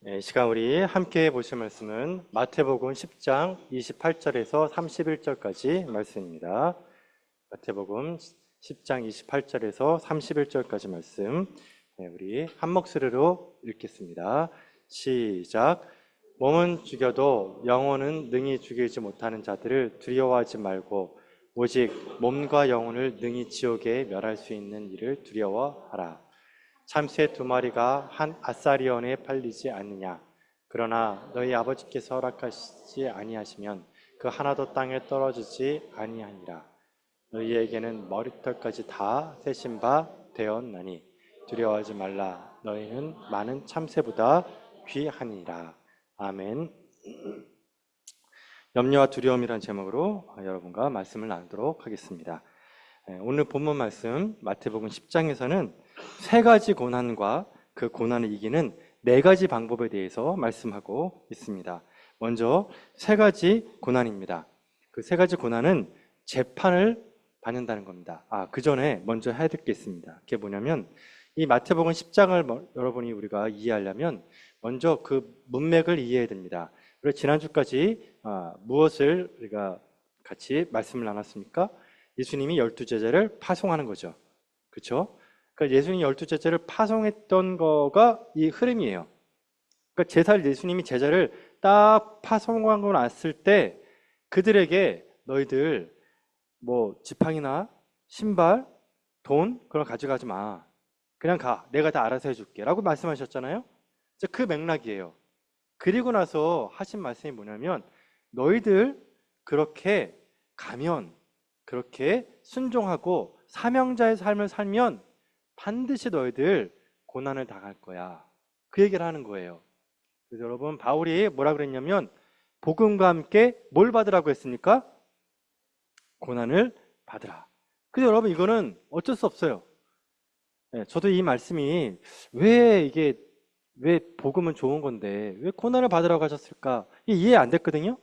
이 시간 우리 함께 보실 말씀은 마태복음 10장 28절에서 31절까지 말씀입니다. 마태복음 10장 28절에서 31절까지 말씀, 우리 한 목소리로 읽겠습니다. 시작. 몸은 죽여도 영혼은 능히 죽이지 못하는 자들을 두려워하지 말고 오직 몸과 영혼을 능히 지옥에 멸할 수 있는 이를 두려워하라. 참새 2마리가 한 아사리온에 팔리지 않느냐? 그러나 너희 아버지께서 허락하시지 아니하시면 그 하나도 땅에 떨어지지 아니하니라. 너희에게는 머리털까지 다 세신 바 되었나니 두려워하지 말라. 너희는 많은 참새보다 귀하니라. 아멘. 염려와 두려움이란 제목으로 여러분과 말씀을 나누도록 하겠습니다. 오늘 본문 말씀 마태복음 10장에서는 세 가지 고난과 그 고난을 이기는 네 가지 방법에 대해서 말씀하고 있습니다. 먼저 세 가지 고난입니다. 그 세 가지 고난은 재판을 받는다는 겁니다. 그 전에 먼저 해야 될 게 있습니다. 그게 뭐냐면 이 마태복음 10장을 여러분이 우리가 이해하려면 먼저 그 문맥을 이해해야 됩니다. 그래서 지난주까지 무엇을 우리가 같이 말씀을 나눴습니까? 예수님이 12제자를 파송하는 거죠. 그렇죠? 그러니까 예수님이 12제자를 파송했던 거가 이 흐름이에요. 그러니까 예수님이 제자를 딱 파송하고 났을 때 그들에게 너희들 뭐 지팡이나 신발, 돈 그런 거 가져가지 마. 그냥 가. 내가 다 알아서 해줄게. 라고 말씀하셨잖아요. 그 맥락이에요. 그리고 나서 하신 말씀이 뭐냐면 너희들 그렇게 가면 그렇게 순종하고 사명자의 삶을 살면 반드시 너희들 고난을 당할 거야. 그 얘기를 하는 거예요. 그래서 여러분 바울이 뭐라 그랬냐면 복음과 함께 뭘 받으라고 했습니까? 고난을 받으라. 그래서 여러분 이거는 어쩔 수 없어요. 저도 이 말씀이 왜 복음은 좋은 건데 왜 고난을 받으라고 하셨을까? 이해 안 됐거든요.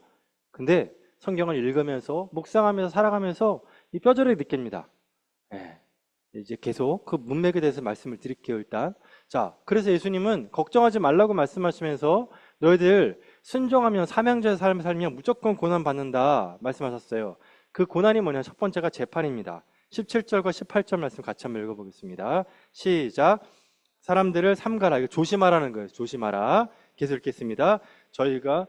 근데 성경을 읽으면서 묵상하면서 살아가면서 이 뼈저리게 느낍니다. 이제 계속 그 문맥에 대해서 말씀을 드릴게요. 일단 자, 그래서 예수님은 걱정하지 말라고 말씀하시면서 너희들 순종하면 사명자의 삶을 살면 무조건 고난 받는다 말씀하셨어요. 그 고난이 뭐냐? 첫 번째가 재판입니다. 17절과 18절 말씀 같이 한번 읽어보겠습니다. 시작. 사람들을 삼가라. 이거 조심하라는 거예요. 조심하라. 계속 읽겠습니다. 저희가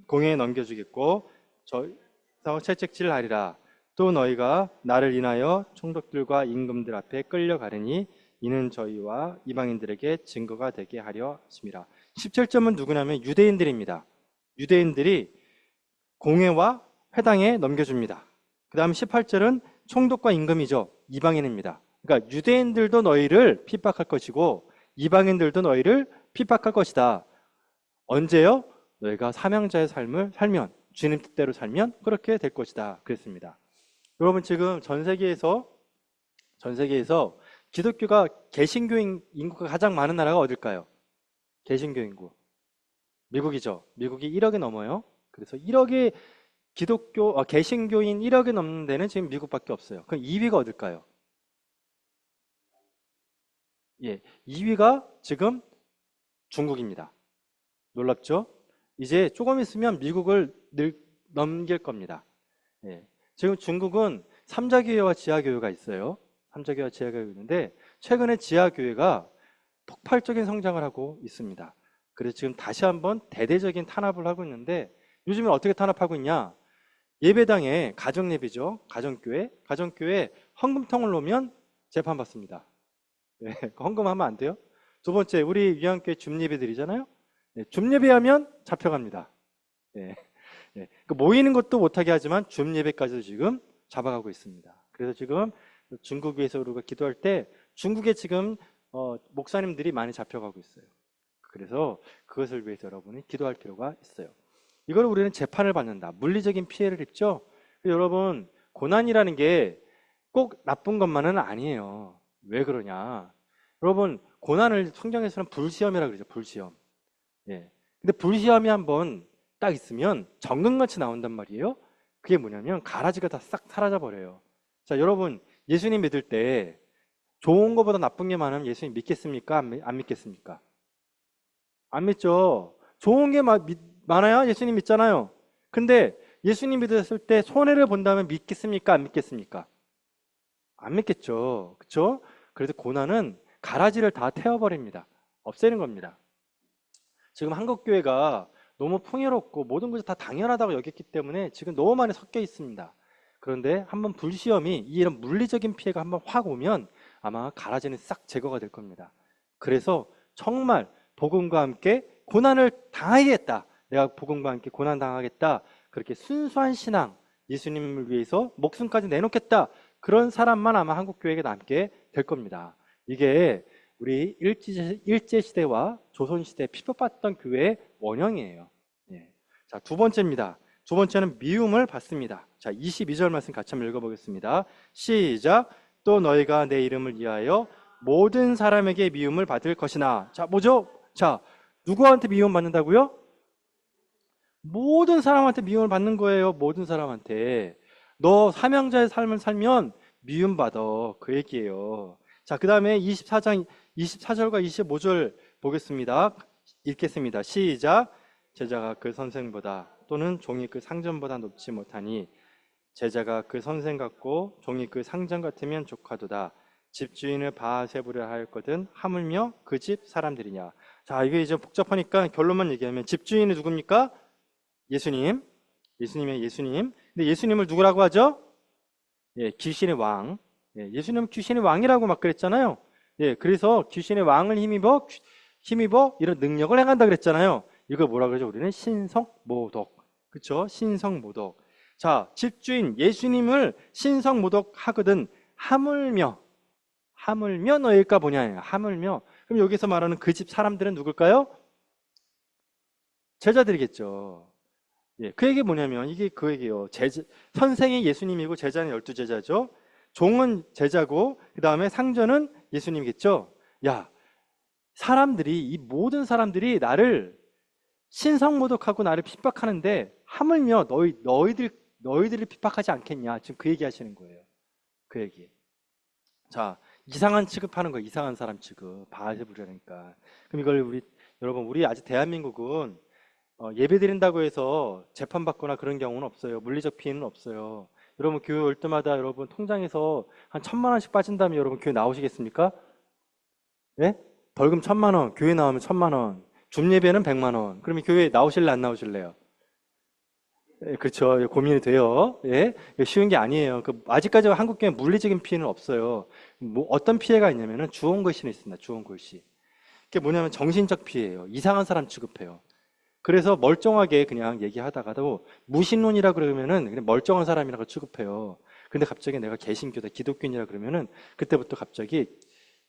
공회에 넘겨주겠고 저희서 채찍질하리라. 또 너희가 나를 인하여 총독들과 임금들 앞에 끌려가려니 이는 저희와 이방인들에게 증거가 되게 하려 하심이라. 17점은 누구냐면 유대인들입니다. 유대인들이 공회와 회당에 넘겨줍니다. 그 다음 18절은 총독과 임금이죠. 이방인입니다. 그러니까 유대인들도 너희를 핍박할 것이고 이방인들도 너희를 핍박할 것이다. 언제요? 너희가 사명자의 삶을 살면, 주님 뜻대로 살면 그렇게 될 것이다. 그랬습니다. 여러분 지금 전 세계에서 기독교가 개신교 인구가 가장 많은 나라가 어딜까요? 개신교 인구. 미국이죠. 미국이 1억이 넘어요. 그래서 1억의 개신교인 1억이 넘는 데는 지금 미국밖에 없어요. 그럼 2위가 어딜까요? 2위가 지금 중국입니다. 놀랍죠? 이제 조금 있으면 미국을 넘길 겁니다. 지금 중국은 삼자교회와 지하교회가 있어요. 삼자교회와 지하교회가 있는데 최근에 지하교회가 폭발적인 성장을 하고 있습니다. 그래서 지금 다시 한번 대대적인 탄압을 하고 있는데 요즘에 어떻게 탄압하고 있냐? 예배당에 가정예배죠. 가정교회 헌금통을 놓으면 재판받습니다. 헌금하면 안 돼요. 두 번째, 우리 위안교회 줌예배드리잖아요. 줌예배하면 잡혀갑니다. 모이는 것도 못하게 하지만 줌예배까지도 지금 잡아가고 있습니다. 그래서 지금 중국 위해서 우리가 기도할 때 중국에 지금 목사님들이 많이 잡혀가고 있어요. 그래서 그것을 위해서 여러분이 기도할 필요가 있어요. 이걸 우리는 재판을 받는다. 물리적인 피해를 입죠. 여러분 고난이라는 게 꼭 나쁜 것만은 아니에요. 왜 그러냐? 여러분 고난을 성경에서는 불시험이라고 그러죠. 불시험. 근데 불시험이 한번 딱 있으면 정금같이 나온단 말이에요. 그게 뭐냐면 가라지가 다 싹 사라져 버려요. 자, 여러분 예수님 믿을 때 좋은 것보다 나쁜 게 많으면 예수님 믿겠습니까? 안 믿겠습니까? 안 믿죠. 좋은 게 많아야 예수님 믿잖아요. 근데 예수님 믿었을 때 손해를 본다면 믿겠습니까? 안 믿겠습니까? 안 믿겠죠. 그렇죠? 그래서 고난은 가라지를 다 태워버립니다. 없애는 겁니다. 지금 한국교회가 너무 풍요롭고 모든 것이 다 당연하다고 여겼기 때문에 지금 너무 많이 섞여 있습니다. 그런데 한번 불시험이 이런 물리적인 피해가 한번 확 오면 아마 가라지는 싹 제거가 될 겁니다. 그래서 정말 복음과 함께 고난을 당하겠다. 내가 복음과 함께 고난 당하겠다. 그렇게 순수한 신앙, 예수님을 위해서 목숨까지 내놓겠다. 그런 사람만 아마 한국교회에 남게 될 겁니다. 이게 우리 일제시대와 조선시대에 핍박받던 교회의 원형이에요. 예. 자, 두 번째입니다. 두 번째는 미움을 받습니다. 자, 22절 말씀 같이 한번 읽어보겠습니다. 시작. 또 너희가 내 이름을 위하여 모든 사람에게 미움을 받을 것이나. 자, 뭐죠? 자, 누구한테 미움 받는다고요? 모든 사람한테 미움을 받는 거예요. 모든 사람한테. 너 사명자의 삶을 살면 미움받아. 그 얘기예요. 자, 그 다음에 24절과 25절 보겠습니다. 읽겠습니다. 시작. 제자가 그 선생보다 또는 종이 그 상전보다 높지 못하니 제자가 그 선생 같고 종이 그 상전 같으면 족하도다. 집주인을 바세부려 하였거든 하물며 그 집 사람들이냐. 자, 이게 이제 복잡하니까 결론만 얘기하면 집주인이 누굽니까? 예수님. 예수님의 예수님. 근데 예수님을 누구라고 하죠? 예, 귀신의 왕. 예, 예수님은 귀신의 왕이라고 막 그랬잖아요. 예, 그래서 귀신의 왕을 힘입어 이런 능력을 행한다 그랬잖아요. 이거 뭐라 그러죠? 우리는 신성모독. 그렇죠? 신성모독. 자, 집주인 예수님을 신성모독 하거든 하물며 너일까 보냐. 하물며. 그럼 여기서 말하는 그 집 사람들은 누굴까요? 제자들이겠죠. 예, 그 얘기 뭐냐면 이게 그 얘기예요. 선생이 예수님이고 제자는 12제자죠. 종은 제자고 그 다음에 상전은 예수님이겠죠. 야, 이 모든 사람들이 나를 신성모독하고 나를 핍박하는데 하물며 너희들을 핍박하지 않겠냐. 지금 그 얘기 하시는 거예요. 그 얘기. 자, 이상한 취급하는 거예요. 이상한 사람 취급. 바알세부려니까. 그럼 이걸 여러분, 우리 아직 대한민국은 예배 드린다고 해서 재판받거나 그런 경우는 없어요. 물리적 피해는 없어요. 여러분, 교회 올 때마다 여러분 통장에서 한 1,000만 원씩 빠진다면 여러분 교회 나오시겠습니까? 예? 벌금 1,000만 원, 교회 나오면 1,000만 원, 줌예배는 100만 원. 그러면 교회 나오실래 안 나오실래요? 예, 그렇죠. 고민이 돼요. 예, 쉬운 게 아니에요. 아직까지 한국 교회 물리적인 피해는 없어요. 뭐 어떤 피해가 있냐면은 주원글씨는 있습니다. 주원글씨. 그게 뭐냐면 정신적 피해예요. 이상한 사람 취급해요. 그래서 멀쩡하게 그냥 얘기하다가도 무신론이라 그러면은 그냥 멀쩡한 사람이라고 취급해요. 근데 갑자기 내가 개신교다, 기독교인이라 그러면은 그때부터 갑자기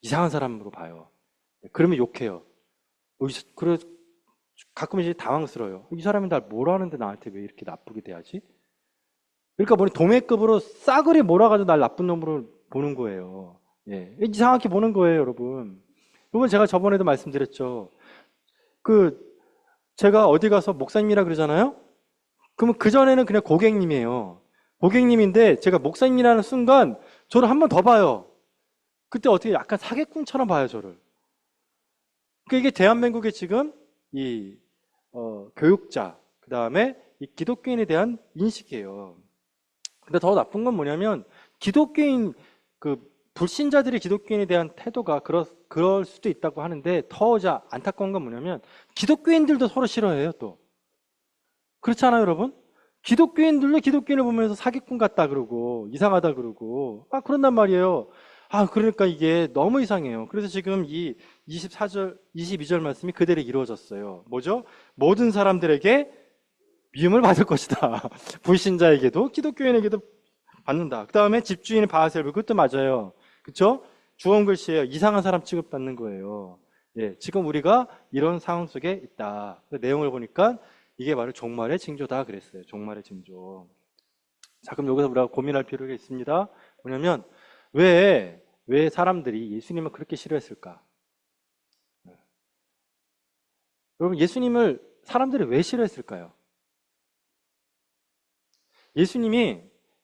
이상한 사람으로 봐요. 그러면 욕해요. 그래 가끔 이제 당황스러워요. 이 사람이 날 뭐라는데 나한테 왜 이렇게 나쁘게 대하지? 그러니까 뭐니 도매급으로 싸그리 몰아가지고 날 나쁜 놈으로 보는 거예요. 예, 이상하게 보는 거예요, 여러분. 여러분, 제가 저번에도 말씀드렸죠. 제가 어디 가서 목사님이라 그러잖아요? 그러면 그전에는 그냥 고객님이에요. 고객님인데 제가 목사님이라는 순간 저를 한 번 더 봐요. 그때 어떻게 약간 사기꾼처럼 봐요, 저를. 그러니까 이게 대한민국의 지금 교육자, 그 다음에 이 기독교인에 대한 인식이에요. 근데 더 나쁜 건 뭐냐면 기독교인, 불신자들이 기독교인에 대한 태도가 그럴 수도 있다고 하는데 더 안타까운 건 뭐냐면 기독교인들도 서로 싫어해요, 또. 그렇지 않아요, 여러분? 기독교인들도 기독교인을 보면서 사기꾼 같다 그러고 이상하다 그러고 그런단 말이에요. 그러니까 이게 너무 이상해요. 그래서 지금 이 22절 말씀이 그대로 이루어졌어요. 뭐죠? 모든 사람들에게 미움을 받을 것이다. 불신자에게도 기독교인에게도 받는다. 그 다음에 집주인의 바알세부려, 그것도 맞아요. 그렇죠? 주원글씨예요. 이상한 사람 취급받는 거예요. 예, 지금 우리가 이런 상황 속에 있다. 그 내용을 보니까 이게 바로 종말의 징조다 그랬어요. 종말의 징조. 자, 그럼 여기서 우리가 고민할 필요가 있습니다. 뭐냐면 왜 사람들이 예수님을 그렇게 싫어했을까? 여러분, 예수님을 사람들이 왜 싫어했을까요?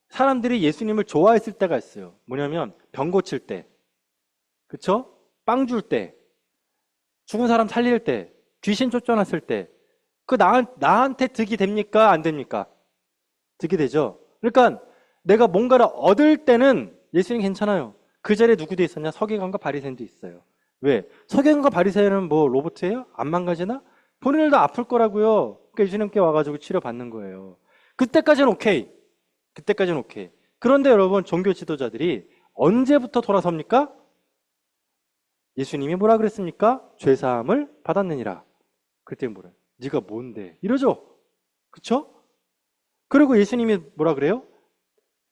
사람들이 예수님을 좋아했을 때가 있어요. 뭐냐면 병 고칠 때, 그쵸? 빵 줄 때, 죽은 사람 살릴 때, 귀신 쫓아놨을 때, 나한테 득이 됩니까? 안 됩니까? 득이 되죠. 그러니까 내가 뭔가를 얻을 때는 예수님 괜찮아요. 그 자리에 누구도 있었냐? 서기관과 바리새인도 있어요. 왜? 서기관과 바리새인은 뭐 로봇이에요? 안 망가지나? 본인들도 아플 거라고요. 그러니까 예수님께 와가지고 치료받는 거예요. 그때까지는 오케이. 그때까지는 오케이. 그런데 여러분, 종교 지도자들이 언제부터 돌아섭니까? 예수님이 뭐라 그랬습니까? 죄사함을 받았느니라. 그때 뭐래? 네가 뭔데? 이러죠. 그쵸? 그리고 예수님이 뭐라 그래요?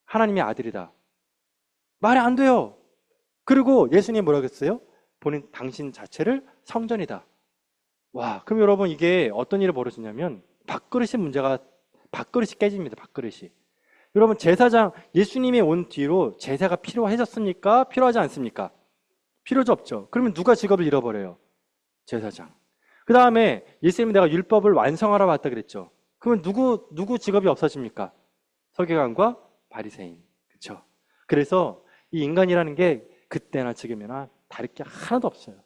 하나님의 아들이다. 말이 안 돼요. 그리고 예수님이 뭐라 그랬어요? 당신 자체를 성전이다. 와, 그럼 여러분 이게 어떤 일이 벌어지냐면 밥그릇이 깨집니다. 밥그릇이. 여러분 제사장, 예수님이 온 뒤로 제사가 필요해졌습니까? 필요하지 않습니까? 필요도 없죠. 그러면 누가 직업을 잃어버려요? 제사장. 그 다음에 예수님이 내가 율법을 완성하러 왔다 그랬죠. 그러면 누구 직업이 없어집니까? 서기관과 바리새인. 그렇죠? 그래서 이 인간이라는 게 그때나 지금이나 다를 게 하나도 없어요.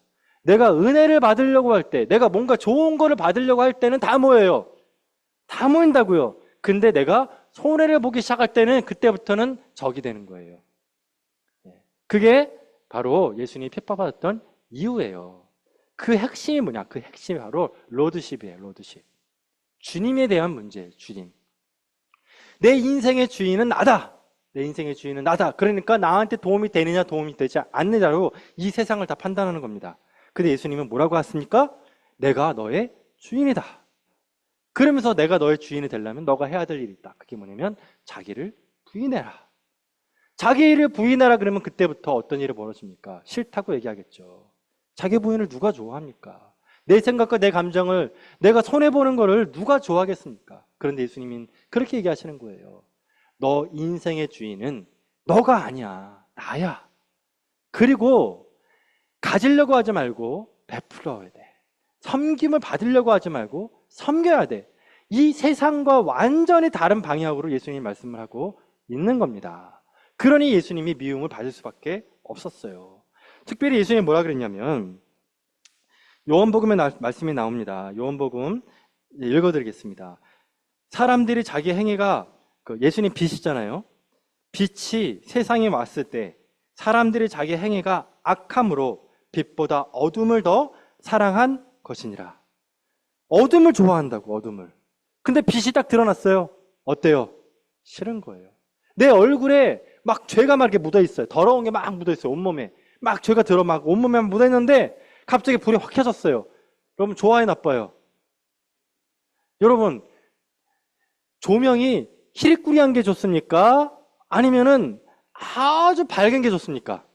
내가 은혜를 받으려고 할 때, 내가 뭔가 좋은 거를 받으려고 할 때는 다 모여요. 다 모인다고요. 근데 내가 손해를 보기 시작할 때는 그때부터는 적이 되는 거예요. 그게 바로 예수님이 핍박받았던 이유예요. 그 핵심이 뭐냐? 그 핵심이 바로 로드십이에요. 로드십. 주님에 대한 문제예요. 주님. 내 인생의 주인은 나다. 내 인생의 주인은 나다. 그러니까 나한테 도움이 되느냐 도움이 되지 않느냐로 이 세상을 다 판단하는 겁니다. 근데 예수님은 뭐라고 하십니까? 내가 너의 주인이다. 그러면서 내가 너의 주인이 되려면 너가 해야 될 일이 있다. 그게 뭐냐면 자기를 부인해라. 자기를 부인하라 그러면 그때부터 어떤 일이 벌어집니까? 싫다고 얘기하겠죠. 자기 부인을 누가 좋아합니까? 내 생각과 내 감정을 내가 손해보는 거를 누가 좋아하겠습니까? 그런데 예수님은 그렇게 얘기하시는 거예요. 너 인생의 주인은 너가 아니야. 나야. 그리고 가지려고 하지 말고 베풀어야 돼. 섬김을 받으려고 하지 말고 섬겨야 돼. 이 세상과 완전히 다른 방향으로 예수님이 말씀을 하고 있는 겁니다. 그러니 예수님이 미움을 받을 수밖에 없었어요. 특별히 예수님이 뭐라 그랬냐면 요한복음에 말씀이 나옵니다. 요한복음 읽어드리겠습니다. 사람들이 자기 행위가 예수님 빛이잖아요. 빛이 세상에 왔을 때 사람들이 자기 행위가 악함으로 빛보다 어둠을 더 사랑한 것이니라. 어둠을 좋아한다고, 어둠을. 근데 빛이 딱 드러났어요. 어때요? 싫은 거예요. 내 얼굴에 막 죄가 막 이렇게 묻어 있어요. 더러운 게 막 묻어 있어요. 온몸에. 막 죄가 막 온몸에 묻어 있는데 갑자기 불이 확 켜졌어요. 여러분 좋아요, 나빠요? 여러분 조명이 희리꾸리한 게 좋습니까? 아니면은 아주 밝은 게 좋습니까?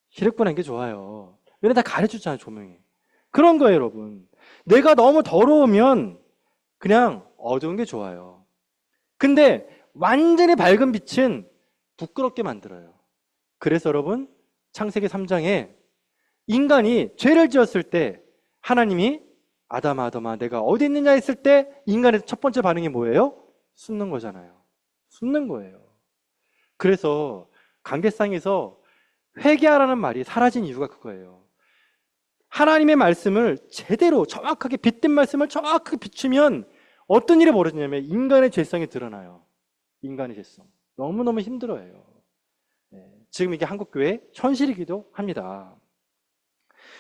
희리꾸리한 게 좋아요. 왜냐면 다 가려주잖아요, 조명이. 그런 거예요, 여러분. 내가 너무 더러우면 그냥 어두운 게 좋아요. 근데 완전히 밝은 빛은 부끄럽게 만들어요. 그래서 여러분 창세기 3장에 인간이 죄를 지었을 때 하나님이 아담아 아담아 내가 어디 있느냐 했을 때 인간의 첫 번째 반응이 뭐예요? 숨는 거잖아요. 숨는 거예요. 그래서 관계상에서 회개하라는 말이 사라진 이유가 그거예요. 하나님의 말씀을 제대로 정확하게 빗댄 말씀을 정확하게 비추면 어떤 일이 벌어지냐면 인간의 죄성이 드러나요. 인간의 죄성. 너무너무 힘들어요. 지금 이게 한국교회 현실이기도 합니다.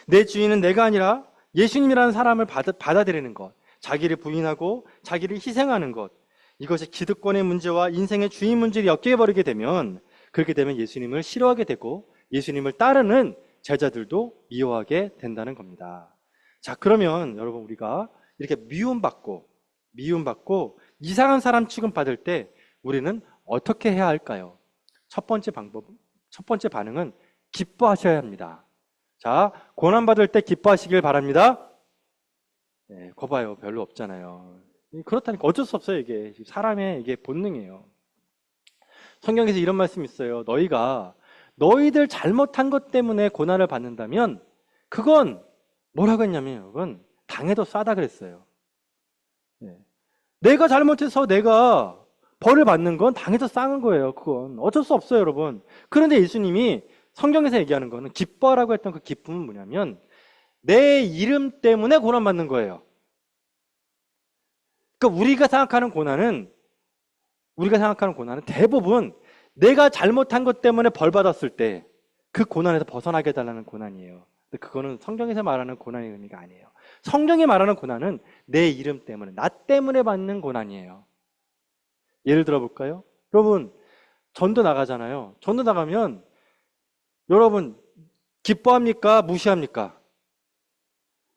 내 주인은 내가 아니라 예수님이라는 사람을 받아들이는 것, 자기를 부인하고 자기를 희생하는 것, 이것이 기득권의 문제와 인생의 주인 문제를 엮여버리게 되면 그렇게 되면 예수님을 싫어하게 되고 예수님을 따르는 제자들도 미워하게 된다는 겁니다. 자, 그러면 여러분 우리가 이렇게 미움받고 이상한 사람 취급받을 때 우리는 어떻게 해야 할까요? 첫 번째 반응은 기뻐하셔야 합니다. 자, 고난받을 때 기뻐하시길 바랍니다. 네, 거봐요. 별로 없잖아요. 그렇다니까 어쩔 수 없어요. 이게 사람의 이게 본능이에요. 성경에서 이런 말씀이 있어요. 너희들 잘못한 것 때문에 고난을 받는다면 그건 뭐라고 했냐면 그건 당해도 싸다 그랬어요. 네. 내가 잘못해서 내가 벌을 받는 건 당해서 싼 거예요. 그건 어쩔 수 없어요, 여러분. 그런데 예수님이 성경에서 얘기하는 거는 기뻐하라고 했던 그 기쁨은 뭐냐면 내 이름 때문에 고난받는 거예요. 그러니까 우리가 생각하는 고난은 대부분 내가 잘못한 것 때문에 벌 받았을 때 그 고난에서 벗어나게 해달라는 고난이에요. 근데 그거는 성경에서 말하는 고난의 의미가 아니에요. 성경이 말하는 고난은 내 이름 때문에, 나 때문에 받는 고난이에요. 예를 들어 볼까요? 여러분, 전도 나가잖아요. 전도 나가면 여러분 기뻐합니까? 무시합니까?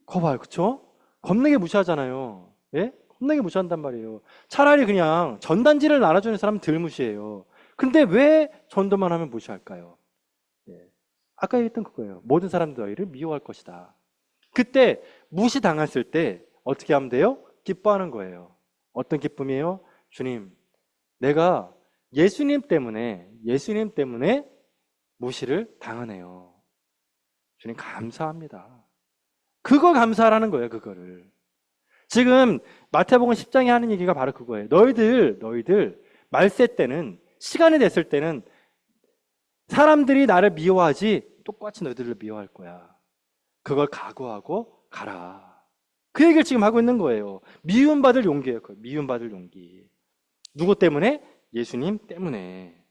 거봐요, 그쵸? 겁나게 무시하잖아요. 예? 겁나게 무시한단 말이에요. 차라리 그냥 전단지를 나눠주는 사람은 덜 무시해요. 근데 왜 전도만 하면 무시할까요? 예. 아까 얘기했던 그거예요. 모든 사람들 너희를 미워할 것이다. 그때 무시당했을 때 어떻게 하면 돼요? 기뻐하는 거예요. 어떤 기쁨이에요? 주님, 내가 예수님 때문에 무시를 당하네요. 주님 감사합니다. 그거 감사하라는 거예요, 그거를. 지금 마태복음 10장에 하는 얘기가 바로 그거예요. 너희들 말세 때는, 시간이 됐을 때는 사람들이 나를 미워하지 똑같이 너희들을 미워할 거야. 그걸 각오하고 가라. 그 얘기를 지금 하고 있는 거예요. 미움받을 용기예요. 미움받을 용기. 누구 때문에? 예수님 때문에.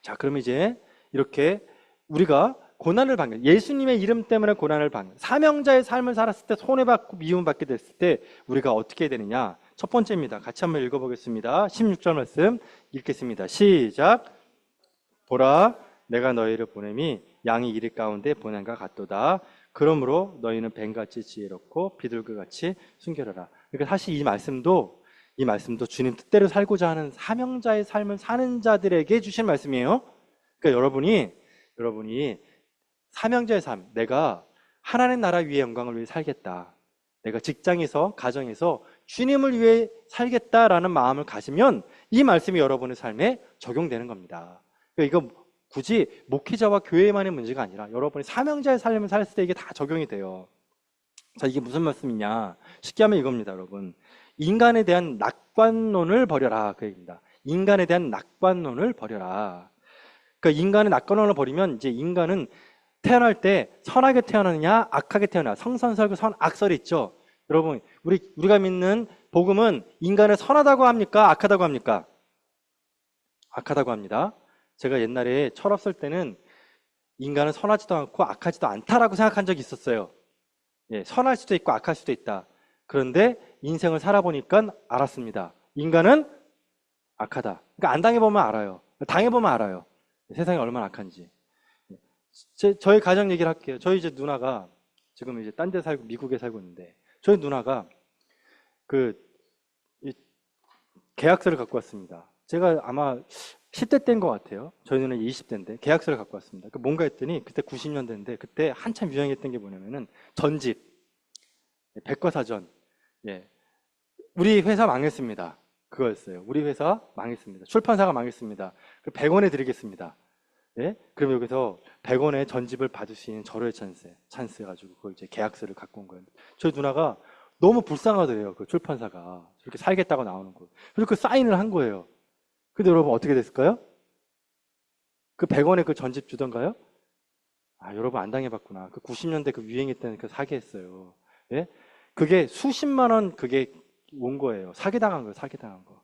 자, 그럼 이제 이렇게 우리가 고난을 받는, 예수님의 이름 때문에 고난을 받는, 사명자의 삶을 살았을 때 손해받고 미움받게 됐을 때 우리가 어떻게 해야 되느냐? 첫 번째입니다. 같이 한번 읽어보겠습니다. 16절 말씀 읽겠습니다. 시작. 보라, 내가 너희를 보냄이 양이 이리 가운데 보냄과 같도다. 그러므로 너희는 뱀같이 지혜롭고 비둘기같이 순결하라. 그러니까 사실 이 말씀도 주님 뜻대로 살고자 하는 사명자의 삶을 사는 자들에게 주신 말씀이에요. 그러니까 여러분이 사명자의 삶, 내가 하나님 나라 위에 영광을 위해 살겠다. 내가 직장에서, 가정에서 주님을 위해 살겠다라는 마음을 가지면 이 말씀이 여러분의 삶에 적용되는 겁니다. 그러니까 이거 굳이 목회자와 교회만의 문제가 아니라 여러분이 사명자의 삶을 살 때 이게 다 적용이 돼요. 자, 이게 무슨 말씀이냐? 쉽게 하면 이겁니다, 여러분. 인간에 대한 낙관론을 버려라. 그 얘기입니다. 인간에 대한 낙관론을 버려라. 그러니까 인간의 낙관론을 버리면 이제 인간은 태어날 때 선하게 태어나느냐, 악하게 태어나. 성선설과 선악설이 있죠. 여러분, 우리가 믿는 복음은 인간을 선하다고 합니까? 악하다고 합니까? 악하다고 합니다. 제가 옛날에 철없을 때는 인간은 선하지도 않고 악하지도 않다라고 생각한 적이 있었어요. 예, 선할 수도 있고 악할 수도 있다. 그런데 인생을 살아보니까 알았습니다. 인간은 악하다. 그러니까 안 당해보면 알아요. 당해보면 알아요. 세상이 얼마나 악한지. 저희 가정 얘기를 할게요. 저희 이제 누나가 지금 이제 딴 데 살고 미국에 살고 있는데 저희 누나가 이 계약서를 갖고 왔습니다. 제가 아마 10대 때인 것 같아요. 저희 누나는 20대인데 계약서를 갖고 왔습니다. 뭔가 했더니 그때 90년대인데 그때 한참 유행했던 게 뭐냐면은 전집, 백과사전. 예, 우리 회사 망했습니다. 그거였어요. 우리 회사 망했습니다. 출판사가 망했습니다. 100원에 드리겠습니다. 예? 그럼 여기서 100원의 전집을 받을 수 있는 절호의 찬스 해가지고 그걸 이제 계약서를 갖고 온 거예요. 저희 누나가 너무 불쌍하더래요. 그 출판사가 저렇게 살겠다고 나오는 거. 그래서 그 사인을 한 거예요. 근데 여러분 어떻게 됐을까요? 그 100원에 그 전집 주던가요? 아, 여러분 안 당해봤구나. 그 90년대 그 유행했던 그 사기했어요. 예? 그게 수십만 원 그게 온 거예요. 사기당한 거예요. 사기당한 거.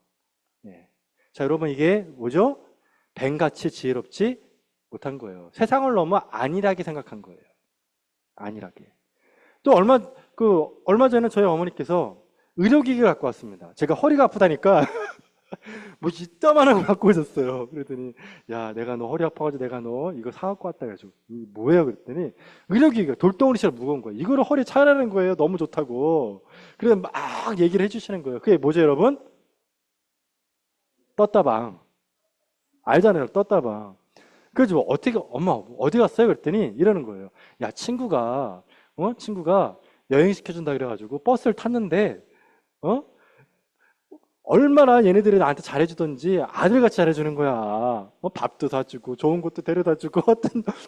예. 자, 여러분 이게 뭐죠? 뱀같이 지혜롭지 못한 거예요. 세상을 너무 안일하게 생각한 거예요. 안일하게. 또 얼마 전에 저희 어머니께서 의료기기를 갖고 왔습니다. 제가 허리가 아프다니까 뭐 이따만한 거 갖고 오셨어요. 그랬더니 야, 내가 너 허리 아파가지고 내가 너 이거 사갖고 왔다 해가지고 뭐예요? 그랬더니 의료기기가 돌덩어리처럼 무거운 거예요. 이거를 허리에 차라는 거예요. 너무 좋다고. 그래서 막 얘기를 해주시는 거예요. 그게 뭐죠, 여러분? 떴다방. 알잖아요, 떴다방. 그래서 어떻게 엄마 어디 갔어요? 그랬더니 이러는 거예요. 야, 친구가 여행 시켜준다 그래가지고 버스를 탔는데 얼마나 얘네들이 나한테 잘해주던지 아들같이 잘해주는 거야. 밥도 사주고 좋은 곳도 데려다주고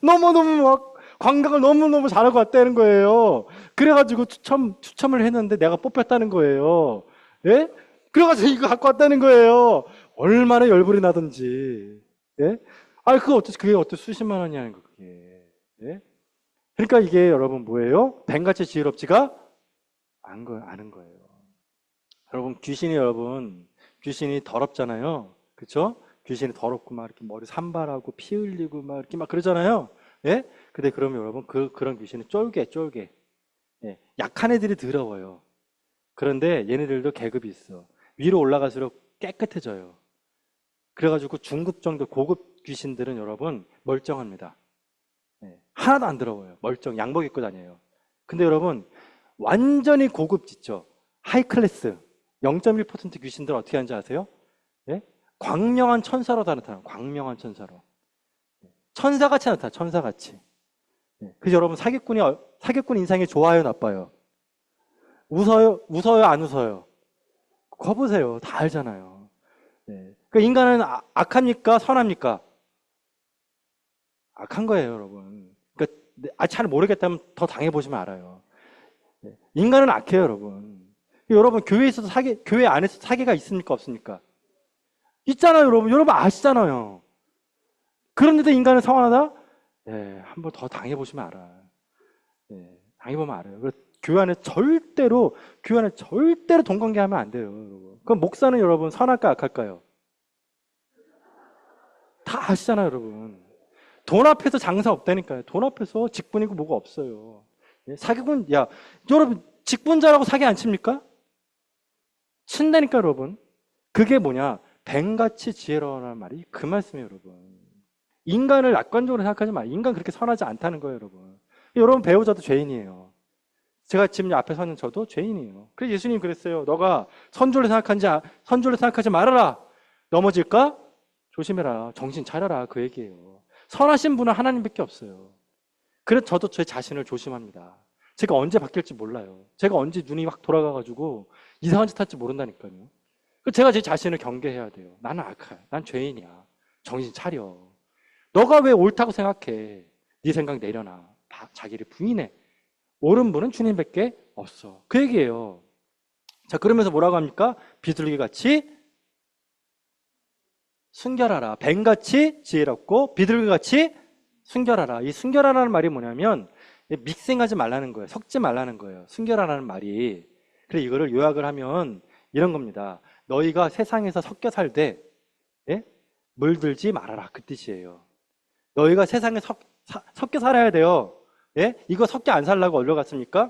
너무너무 막 관광을 너무너무 잘하고 왔다는 거예요. 그래가지고 추첨을 했는데 내가 뽑혔다는 거예요. 예? 그래가지고 이거 갖고 왔다는 거예요. 얼마나 열불이 나던지. 예? 그게 어떻게 수십만 원이냐는 거, 그게. 예? 그러니까 이게 여러분 뭐예요? 뱀같이 지혜롭지가 않은 거예요. 여러분 귀신이 더럽잖아요. 그렇죠? 귀신이 더럽고 막 이렇게 머리 산발하고 피 흘리고 막 이렇게 막 그러잖아요. 예? 근데 그러면 여러분 그런 귀신은 쫄게. 예. 약한 애들이 더러워요. 그런데 얘네들도 계급이 있어. 위로 올라갈수록 깨끗해져요. 그래가지고 중급 정도 고급 귀신들은 여러분 멀쩡합니다. 예. 하나도 안 더러워요. 양복 입고 다녀요. 근데 여러분 완전히 고급 짓죠. 하이클래스 0.1% 귀신들 어떻게 하는지 아세요? 예? 광명한 천사로 나타나요. 광명한 천사로. 천사같이 나타나. 천사같이. 예. 그래서 여러분 사기꾼 인상이 좋아요, 나빠요? 웃어요, 안 웃어요? 거보세요. 다 알잖아요. 예. 그러니까 인간은 악합니까? 선합니까? 악한 거예요, 여러분. 그러니까 잘 모르겠다면 더 당해보시면 알아요. 예. 인간은 악해요, 여러분. 여러분 교회 안에서 사기가 있습니까? 없습니까? 있잖아요, 여러분. 여러분 아시잖아요. 그런데도 인간은 선하다? 예, 한번 더 당해보시면 알아. 예, 당해보면 알아요. 교회 안에 절대로 동관계하면 안 돼요, 여러분. 그럼 목사는 여러분 선할까 악할까요? 다 아시잖아요, 여러분. 돈 앞에서 장사 없다니까요. 돈 앞에서 직분이고 뭐가 없어요. 예, 사기꾼, 여러분 직분자라고 사기 안 칩니까? 친다니까, 여러분. 그게 뭐냐? 뱀같이 지혜로워라는 말이 그 말씀이에요, 여러분. 인간을 낙관적으로 생각하지 마. 인간 그렇게 선하지 않다는 거예요, 여러분. 여러분 배우자도 죄인이에요. 제가 지금 앞에 서는 저도 죄인이에요. 그래서 예수님 그랬어요. 너가 선조를 생각하지 말아라. 넘어질까? 조심해라. 정신 차려라. 그 얘기예요. 선하신 분은 하나님밖에 없어요. 그래서 저도 제 자신을 조심합니다. 제가 언제 바뀔지 몰라요. 제가 언제 눈이 확 돌아가가지고 이상한 짓 할지 모른다니까요. 제가 제 자신을 경계해야 돼요. 나는 악해. 난 죄인이야. 정신 차려. 너가 왜 옳다고 생각해? 네 생각 내려놔. 자기를 부인해. 옳은 분은 주님밖에 없어. 그 얘기예요. 자, 그러면서 뭐라고 합니까? 비둘기 같이 순결하라. 뱀같이 지혜롭고 비둘기 같이 순결하라. 이 순결하라는 말이 뭐냐면 믹싱하지 말라는 거예요. 섞지 말라는 거예요. 순결하라는 말이. 그래 이거를 요약을 하면 이런 겁니다. 너희가 세상에서 섞여 살되 물들지 말아라. 그 뜻이에요. 너희가 세상에 섞여 살아야 돼요. 예? 이거 섞여 안 살라고 어디로 갔습니까?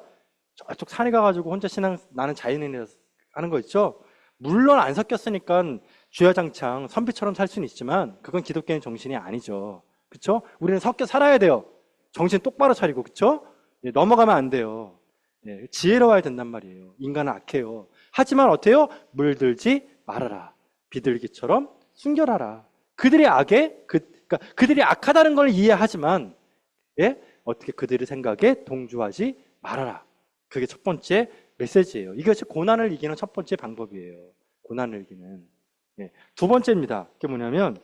저쪽 산에 가가지고 혼자 나는 자연인이라 하는 거 있죠? 물론 안 섞였으니까 주야장창 선비처럼 살 수는 있지만 그건 기독교인 정신이 아니죠. 그쵸? 우리는 섞여 살아야 돼요. 정신 똑바로 차리고, 그쵸? 예, 넘어가면 안 돼요. 예, 지혜로워야 된단 말이에요. 인간은 악해요. 하지만 어때요? 물들지 말아라. 비둘기처럼 순결하라. 그들이 그러니까 그들이 악하다는 걸 이해하지만, 예? 어떻게 그들의 생각에 동조하지 말아라. 그게 첫 번째 메시지예요. 이것이 고난을 이기는 첫 번째 방법이에요. 고난을 이기는. 예. 두 번째입니다. 그게 뭐냐면,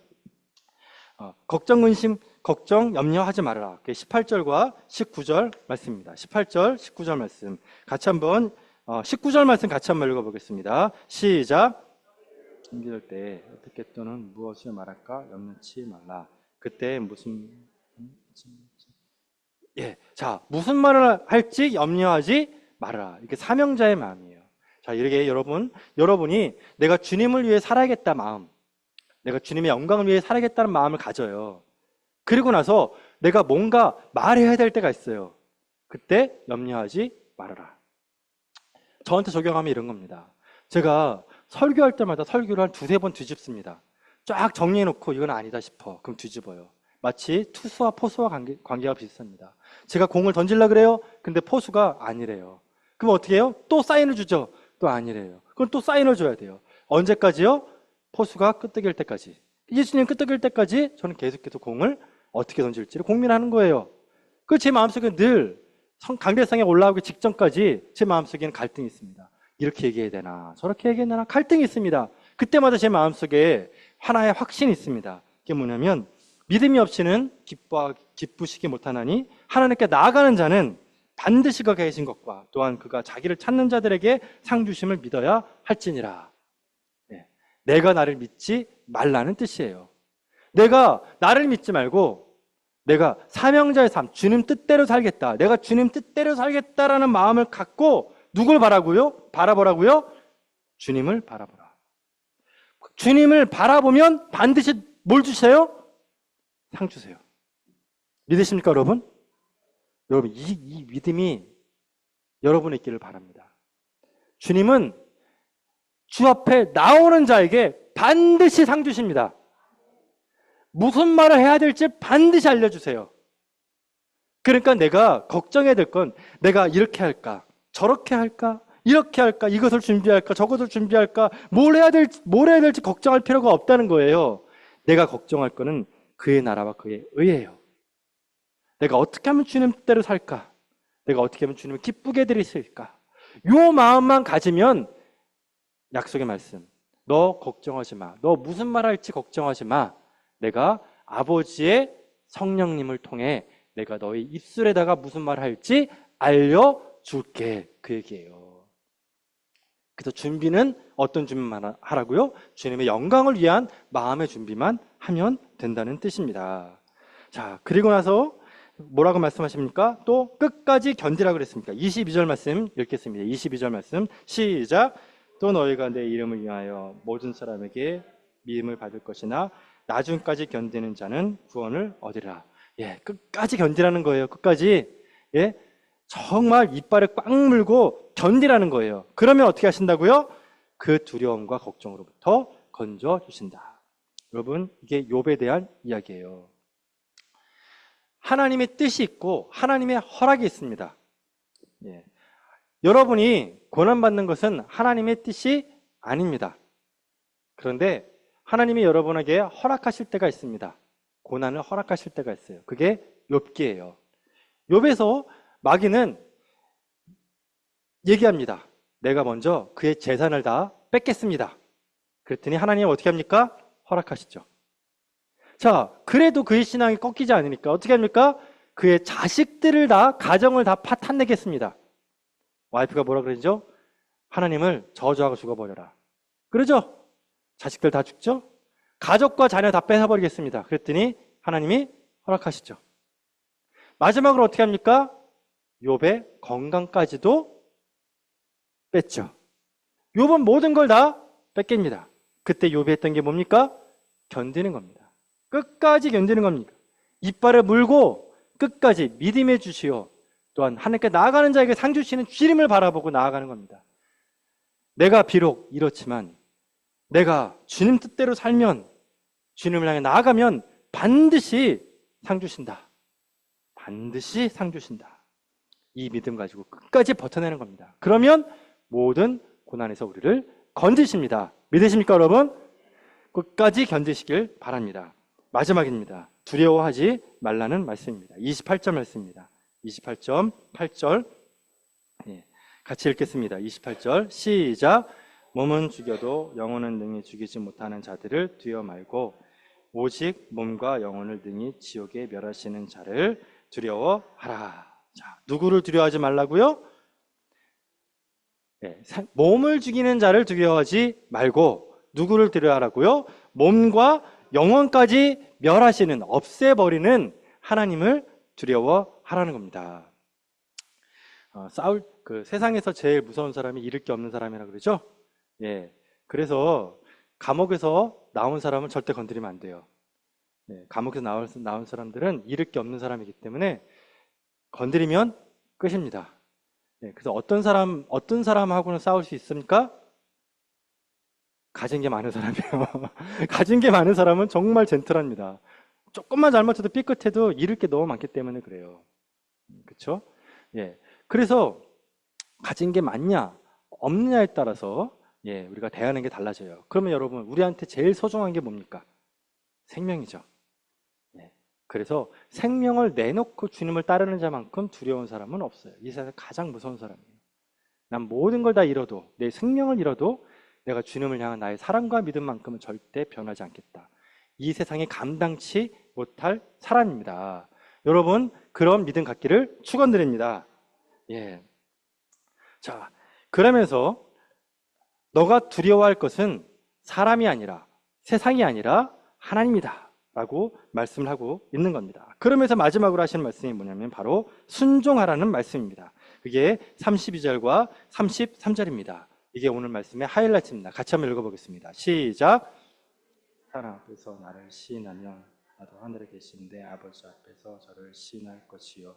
걱정, 염려하지 말아라. 18절과 19절 말씀입니다. 18절, 19절 말씀. 같이 한번, 19절 말씀 같이 한번 읽어보겠습니다. 시작. 힘들 때 어떻게 또는 무엇을 말할까 염려치 말라. 그때 자, 무슨 말을 할지 염려하지 말아라. 이게 사명자의 마음이에요. 자, 이렇게 여러분이 내가 주님을 위해 살아야겠다 마음, 내가 주님의 영광을 위해 살아야겠다는 마음을 가져요. 그리고 나서 내가 뭔가 말해야 될 때가 있어요. 그때 염려하지 말아라. 저한테 적용하면 이런 겁니다. 제가 설교할 때마다 설교를 한 두세 번 뒤집습니다. 쫙 정리해놓고 이건 아니다 싶어. 그럼 뒤집어요. 마치 투수와 포수와 관계가 비슷합니다. 제가 공을 던지려고 그래요. 근데 포수가 아니래요. 그럼 어떻게 해요? 또 사인을 주죠. 또 아니래요. 그럼 또 사인을 줘야 돼요. 언제까지요? 포수가 끄떡일 때까지. 예수님 끄떡일 때까지 저는 계속해서 공을 어떻게 던질지를 고민하는 거예요. 그 제 마음속에 늘 강대상에 올라오기 직전까지 제 마음속에는 갈등이 있습니다. 이렇게 얘기해야 되나 저렇게 얘기해야 되나 갈등이 있습니다. 그때마다 제 마음속에 하나의 확신이 있습니다. 그게 뭐냐면 믿음이 없이는 기쁘시기 못하나니 하나님께 나아가는 자는 반드시 그가 계신 것과 또한 그가 자기를 찾는 자들에게 상 주심을 믿어야 할지니라. 내가 나를 믿지 말라는 뜻이에요. 내가 나를 믿지 말고 내가 사명자의 삶, 주님 뜻대로 살겠다. 내가 주님 뜻대로 살겠다라는 마음을 갖고 누굴 바라보라고요? 주님을 바라보라. 주님을 바라보면 반드시 뭘 주세요? 상 주세요. 믿으십니까, 여러분? 여러분, 이 믿음이 여러분의 있기를 바랍니다. 주님은 주 앞에 나오는 자에게 반드시 상 주십니다. 무슨 말을 해야 될지 반드시 알려주세요. 그러니까 내가 걱정해야 될 건 내가 이렇게 할까? 저렇게 할까? 이렇게 할까? 이것을 준비할까? 저것을 준비할까? 뭘 해야 될지 걱정할 필요가 없다는 거예요. 내가 걱정할 거는 그의 나라와 그의 의예요. 내가 어떻게 하면 주님 뜻대로 살까? 내가 어떻게 하면 주님을 기쁘게 해드릴 수 있을까? 요 마음만 가지면 약속의 말씀, 너 걱정하지 마. 너 무슨 말 할지 걱정하지 마. 내가 아버지의 성령님을 통해 내가 너희 입술에다가 무슨 말 할지 알려줄게. 그 얘기예요. 그래서 준비는 어떤 준비만 하라고요? 주님의 영광을 위한 마음의 준비만 하면 된다는 뜻입니다. 자, 그리고 나서 뭐라고 말씀하십니까? 또 끝까지 견디라고 그랬습니까? 22절 말씀 읽겠습니다. 22절 말씀 시작. 또 너희가 내 이름을 위하여 모든 사람에게 믿음을 받을 것이나 나중까지 견디는 자는 구원을 얻으리라. 예, 끝까지 견디라는 거예요. 끝까지. 예, 정말 이빨을 꽉 물고 견디라는 거예요. 그러면 어떻게 하신다고요? 그 두려움과 걱정으로부터 건져 주신다. 여러분, 이게 욥에 대한 이야기예요. 하나님의 뜻이 있고 하나님의 허락이 있습니다. 예. 여러분이 고난받는 것은 하나님의 뜻이 아닙니다. 그런데 하나님이 여러분에게 허락하실 때가 있습니다. 고난을 허락하실 때가 있어요. 그게 욥기예요. 욥에서 마귀는 얘기합니다. 내가 먼저 그의 재산을 다 뺏겠습니다. 그랬더니 하나님은 어떻게 합니까? 허락하시죠. 자, 그래도 그의 신앙이 꺾이지 않으니까 어떻게 합니까? 그의 자식들을 다, 가정을 다 파탄내겠습니다. 와이프가 뭐라 그러죠? 하나님을 저주하고 죽어버려라. 그러죠? 자식들 다 죽죠? 가족과 자녀 다 뺏어버리겠습니다. 그랬더니 하나님이 허락하시죠. 마지막으로 어떻게 합니까? 욥의 건강까지도 뺐죠. 욥은 모든 걸 다 뺏깁니다. 그때 욥이 했던 게 뭡니까? 견디는 겁니다. 끝까지 견디는 겁니다. 이빨을 물고 끝까지 믿음의 주시오. 또한 하나님께 나아가는 자에게 상 주시는 주님을 바라보고 나아가는 겁니다. 내가 비록 이렇지만 내가 주님 뜻대로 살면, 주님을 향해 나아가면 반드시 상 주신다. 반드시 상 주신다. 이 믿음 가지고 끝까지 버텨내는 겁니다. 그러면 모든 고난에서 우리를 건지십니다. 믿으십니까, 여러분? 끝까지 견디시길 바랍니다. 마지막입니다. 두려워하지 말라는 말씀입니다. 28절 말씀입니다. 28점 8절 같이 읽겠습니다. 28절 시작. 몸은 죽여도 영혼은 능히 죽이지 못하는 자들을 두려워 말고 오직 몸과 영혼을 능히 지옥에 멸하시는 자를 두려워하라. 자, 누구를 두려워하지 말라고요? 네, 몸을 죽이는 자를 두려워하지 말고 누구를 두려워하라고요? 몸과 영혼까지 멸하시는, 없애버리는 하나님을 두려워하라는 겁니다. 세상에서 제일 무서운 사람이 잃을 게 없는 사람이라 그러죠? 예. 그래서 감옥에서 나온 사람은 절대 건드리면 안 돼요. 예, 감옥에서 나온 사람들은 잃을 게 없는 사람이기 때문에 건드리면 끝입니다. 예, 그래서 어떤 사람하고는 싸울 수 있습니까? 가진 게 많은 사람이에요. 가진 게 많은 사람은 정말 젠틀합니다. 조금만 잘못해도 삐끗해도 잃을 게 너무 많기 때문에 그래요. 그렇죠? 예. 그래서 가진 게 많냐 없느냐에 따라서 우리가 대하는 게 달라져요. 그러면 여러분, 우리한테 제일 소중한 게 뭡니까? 생명이죠. 예. 그래서 생명을 내놓고 주님을 따르는 자만큼 두려운 사람은 없어요. 이 세상에서 가장 무서운 사람이에요. 난 모든 걸 다 잃어도, 내 생명을 잃어도 내가 주님을 향한 나의 사랑과 믿음만큼은 절대 변하지 않겠다. 이 세상에 감당치 못할 사람입니다. 여러분, 그런 믿음 갖기를 축원드립니다. 예. 자, 그러면서 너가 두려워할 것은 사람이 아니라, 세상이 아니라 하나님이다. 라고 말씀을 하고 있는 겁니다. 그러면서 마지막으로 하시는 말씀이 뭐냐면 바로 순종하라는 말씀입니다. 그게 32절과 33절입니다. 이게 오늘 말씀의 하이라이트입니다. 같이 한번 읽어보겠습니다. 시작. 사랑 앞에서 나를 시인하면 나도 하늘에 계신데 아버지 앞에서 저를 시인할 것이요.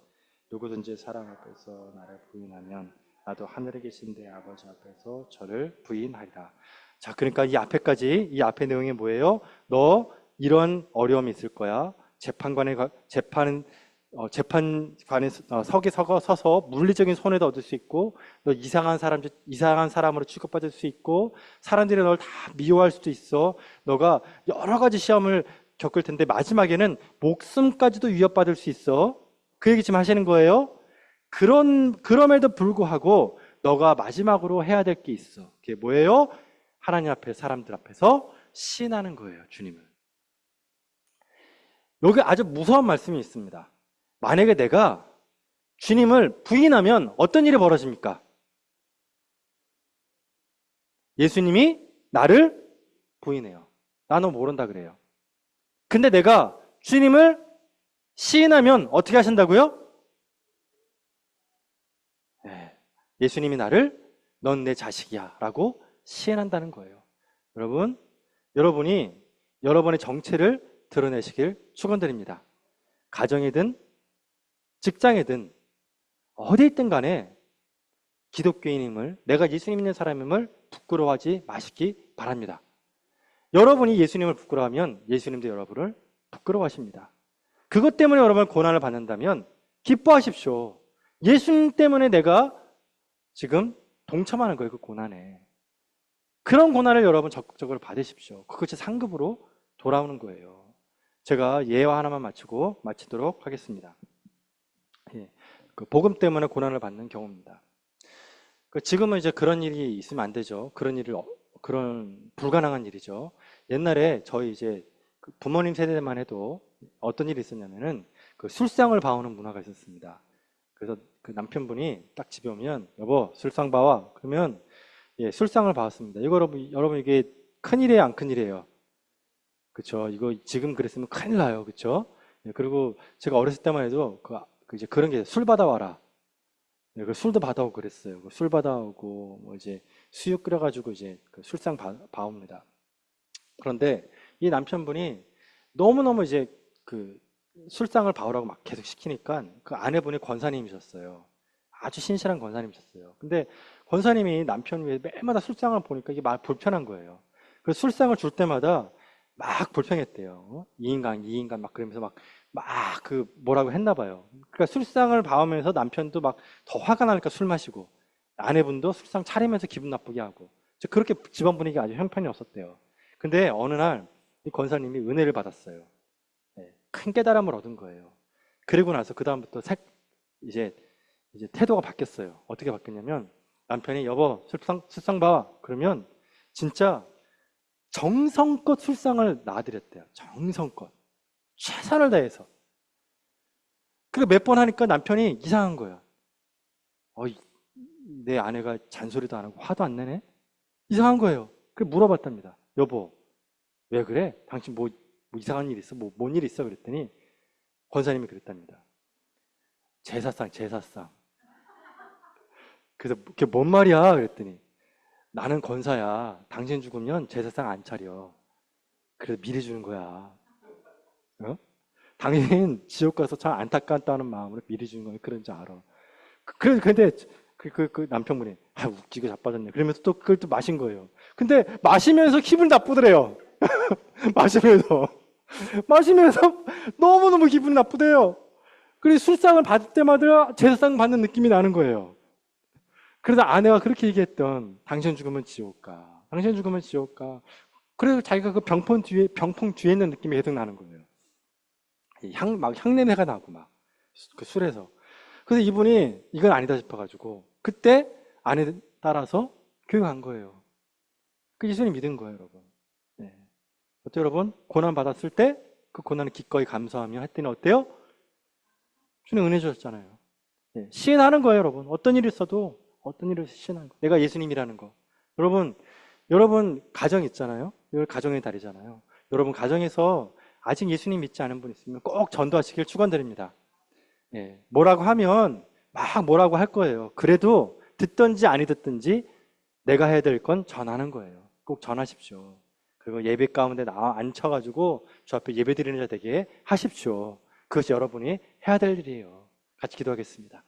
누구든지 사랑 앞에서 나를 부인하면 나도 하늘에 계신데 아버지 앞에서 저를 부인하리라. 자, 그러니까 이 앞에까지, 이 앞의 내용이 뭐예요? 너 이런 어려움이 있을 거야. 재판관에 석에 서서 물리적인 손해도 얻을 수 있고, 너 이상한 사람으로 취급받을 수 있고, 사람들이 널 다 미워할 수도 있어. 너가 여러 가지 시험을 겪을 텐데 마지막에는 목숨까지도 위협받을 수 있어. 그 얘기 지금 하시는 거예요. 그럼에도 불구하고 너가 마지막으로 해야 될 게 있어. 그게 뭐예요? 하나님 앞에, 사람들 앞에서 시인하는 거예요, 주님을. 여기 아주 무서운 말씀이 있습니다. 만약에 내가 주님을 부인하면 어떤 일이 벌어집니까? 예수님이 나를 부인해요. 나 너 모른다 그래요. 근데 내가 주님을 시인하면 어떻게 하신다고요? 예수님이 나를 넌 내 자식이야 라고 시인한다는 거예요. 여러분이 여러분의 정체를 드러내시길 축원드립니다. 가정이든 직장이든 어디 있든 간에 기독교인임을, 내가 예수님 믿는 사람임을 부끄러워하지 마시기 바랍니다. 여러분이 예수님을 부끄러워하면 예수님도 여러분을 부끄러워하십니다. 그것 때문에 여러분 고난을 받는다면 기뻐하십시오. 예수님 때문에 내가 지금 동참하는 거예요, 그 고난에. 그런 고난을 여러분 적극적으로 받으십시오. 그것이 상급으로 돌아오는 거예요. 제가 예화 하나만 마치도록 하겠습니다. 그 복음 때문에 고난을 받는 경우입니다. 지금은 이제 그런 일이 있으면 안 되죠. 그런 불가능한 일이죠. 옛날에 저희 이제 부모님 세대만 해도 어떤 일이 있었냐면은 그 술상을 봐오는 문화가 있었습니다. 그래서 그 남편분이 딱 집에 오면 여보 술상 봐와 그러면 술상을 봐왔습니다. 이거 여러분 이게 큰일이에요, 안 큰일이에요? 그렇죠. 이거 지금 그랬으면 큰일 나요. 그렇죠? 그리고 제가 어렸을 때만 해도 이제 그런 게 술 받아와라. 그 술도 받아오고 그랬어요. 술 받아오고 뭐 이제 수육 끓여가지고 이제 그 술상 봐옵니다. 그런데 이 남편분이 너무너무 이제 그 술상을 봐오라고 막 계속 시키니까 그 아내분이 권사님이셨어요. 아주 신실한 권사님이셨어요. 근데 권사님이 남편 위해 매일마다 술상을 보니까 이게 막 불편한 거예요. 그래서 술상을 줄 때마다 막 불평했대요. 이 인간 막 그러면서 막 뭐라고 했나 봐요. 그러니까 술상을 봐오면서 남편도 막 더 화가 나니까 술 마시고 아내분도 술상 차리면서 기분 나쁘게 하고 그렇게 집안 분위기가 아주 형편이 없었대요. 근데 어느 날 이 권사님이 은혜를 받았어요. 큰 깨달음을 얻은 거예요. 그리고 나서 그 다음부터 이제 태도가 바뀌었어요. 어떻게 바뀌었냐면 남편이 여보 술상 봐. 그러면 진짜 정성껏 술상을 놔드렸대요. 정성껏. 최선을 다해서. 그리고 몇 번 하니까 남편이 이상한 거예요. 내 아내가 잔소리도 안 하고 화도 안 내네? 이상한 거예요. 그래서 물어봤답니다. 여보, 왜 그래? 당신 뭐 이상한 일 있어? 뭔 일 있어? 그랬더니 권사님이 그랬답니다. 제사상. 그래서 그게 뭔 말이야? 그랬더니 나는 권사야. 당신 죽으면 제사상 안 차려. 그래서 미리 주는 거야. 당신 지옥 가서 참 안타깝다는 마음으로 미리 주는 거야. 그런 줄 알아. 근데 그 남편분이 웃기고 자빠졌네. 그러면서 또 그걸 또 마신 거예요. 근데 마시면서 기분 나쁘더래요. 마시면서 너무너무 기분 나쁘대요. 그래서 술상을 받을 때마다 제사상 받는 느낌이 나는 거예요. 그래서 아내가 그렇게 얘기했던 당신 죽으면 지옥 가. 그래서 자기가 그 병풍 뒤에 있는 느낌이 계속 나는 거예요. 향내가 나고 그 술에서. 그래서 이분이 이건 아니다 싶어가지고 그때 아내 따라서 교회 간 거예요. 그 예수님 믿은 거예요, 여러분. 어때요, 여러분? 고난 받았을 때 그 고난을 기꺼이 감수하며 했더니 어때요? 주님 은혜 주셨잖아요. 시인하는 거예요, 여러분. 어떤 일이 있어도 어떤 일을 시인하는 거. 내가 예수님이라는 거. 여러분 가정 있잖아요. 이걸 가정의 달이잖아요. 여러분 가정에서 아직 예수님 믿지 않은 분 있으면 꼭 전도하시길 축원드립니다. 예, 뭐라고 하면 막 뭐라고 할 거예요. 그래도 듣든지 아니 듣든지 내가 해야 될 건 전하는 거예요. 꼭 전하십시오. 그리고 예배 가운데 나와 앉혀가지고 주 앞에 예배 드리는 자 되게 하십시오. 그것이 여러분이 해야 될 일이에요. 같이 기도하겠습니다.